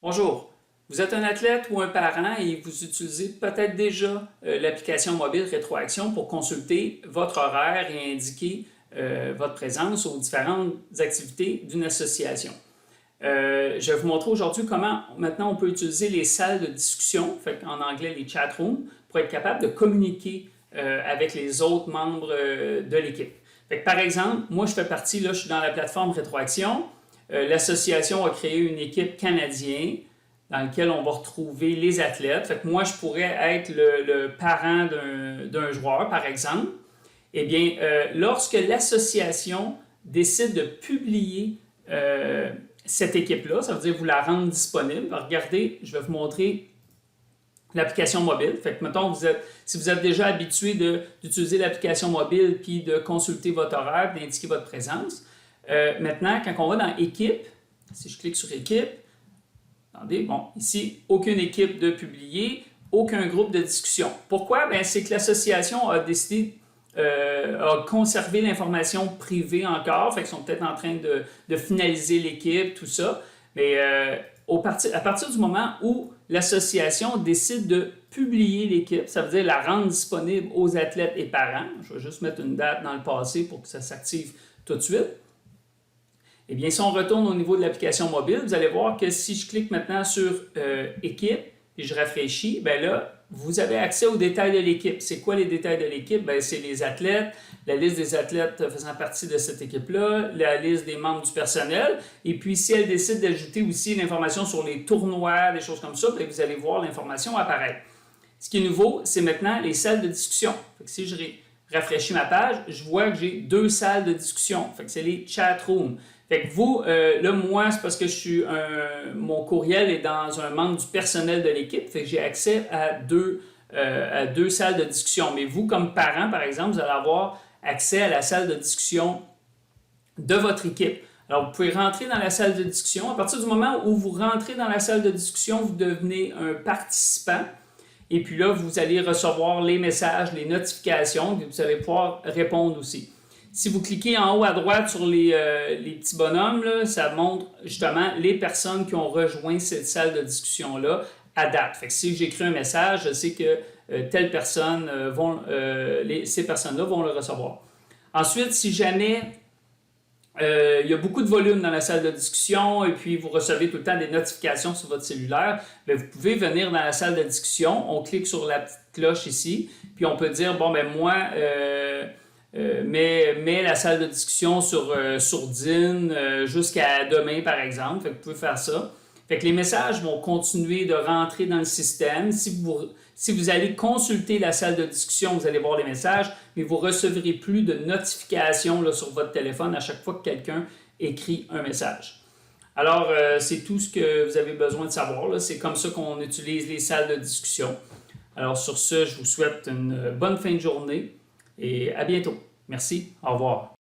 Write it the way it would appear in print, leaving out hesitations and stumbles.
Bonjour, vous êtes un athlète ou un parent et vous utilisez peut-être déjà l'application mobile Rétroaction pour consulter votre horaire et indiquer votre présence aux différentes activités d'une association. Je vais vous montrer aujourd'hui comment maintenant on peut utiliser les salles de discussion, en anglais les chat rooms, pour être capable de communiquer avec les autres membres de l'équipe. Par exemple, moi je fais partie, là, je suis dans la plateforme Rétroaction. L'association a créé une équipe canadienne dans laquelle on va retrouver les athlètes. Moi, je pourrais être le parent d'un joueur, par exemple. Eh bien, lorsque l'association décide de publier cette équipe-là, ça veut dire vous la rendre disponible. Regardez, je vais vous montrer l'application mobile. Mettons, si vous êtes déjà habitué d'utiliser l'application mobile puis de consulter votre horaire et d'indiquer votre présence, maintenant, quand on va dans Équipe, si je clique sur Équipe, attendez, bon, ici, aucune équipe de publier, aucun groupe de discussion. Pourquoi? C'est que l'association a décidé a conservé l'information privée encore, ils sont peut-être en train de finaliser l'équipe, tout ça. Mais à partir du moment où l'association décide de publier l'équipe, ça veut dire la rendre disponible aux athlètes et parents. Je vais juste mettre une date dans le passé pour que ça s'active tout de suite. Eh bien, si on retourne au niveau de l'application mobile, vous allez voir que si je clique maintenant sur Équipe et je rafraîchis, bien là, vous avez accès aux détails de l'équipe. C'est quoi les détails de l'équipe? C'est les athlètes, la liste des athlètes faisant partie de cette équipe-là, la liste des membres du personnel. Et puis, si elle décide d'ajouter aussi l'information sur les tournois, des choses comme ça, vous allez voir l'information apparaître. Ce qui est nouveau, c'est maintenant les salles de discussion. Si je rafraîchis ma page, je vois que j'ai deux salles de discussion. C'est les chat rooms. Vous, là, moi, c'est parce que mon courriel est dans un membre du personnel de l'équipe. J'ai accès à deux salles de discussion. Mais vous, comme parent, par exemple, vous allez avoir accès à la salle de discussion de votre équipe. Alors, vous pouvez rentrer dans la salle de discussion. À partir du moment où vous rentrez dans la salle de discussion, vous devenez un participant. Et puis là, vous allez recevoir les messages, les notifications, et vous allez pouvoir répondre aussi. Si vous cliquez en haut à droite sur les petits bonhommes, là, ça montre justement les personnes qui ont rejoint cette salle de discussion-là à date. Si j'écris un message, je sais que telle personne ces personnes-là vont le recevoir. Ensuite, si jamais il y a beaucoup de volume dans la salle de discussion et puis vous recevez tout le temps des notifications sur votre cellulaire, vous pouvez venir dans la salle de discussion, on clique sur la petite cloche ici, puis on peut dire, moi, mets la salle de discussion sur sourdine jusqu'à demain, par exemple. Vous pouvez faire ça. Les messages vont continuer de rentrer dans le système. Si vous allez consulter la salle de discussion, vous allez voir les messages, mais vous ne recevrez plus de notifications là, sur votre téléphone à chaque fois que quelqu'un écrit un message. Alors, c'est tout ce que vous avez besoin de savoir. C'est comme ça qu'on utilise les salles de discussion. Alors, sur ce, je vous souhaite une bonne fin de journée et à bientôt. Merci, au revoir.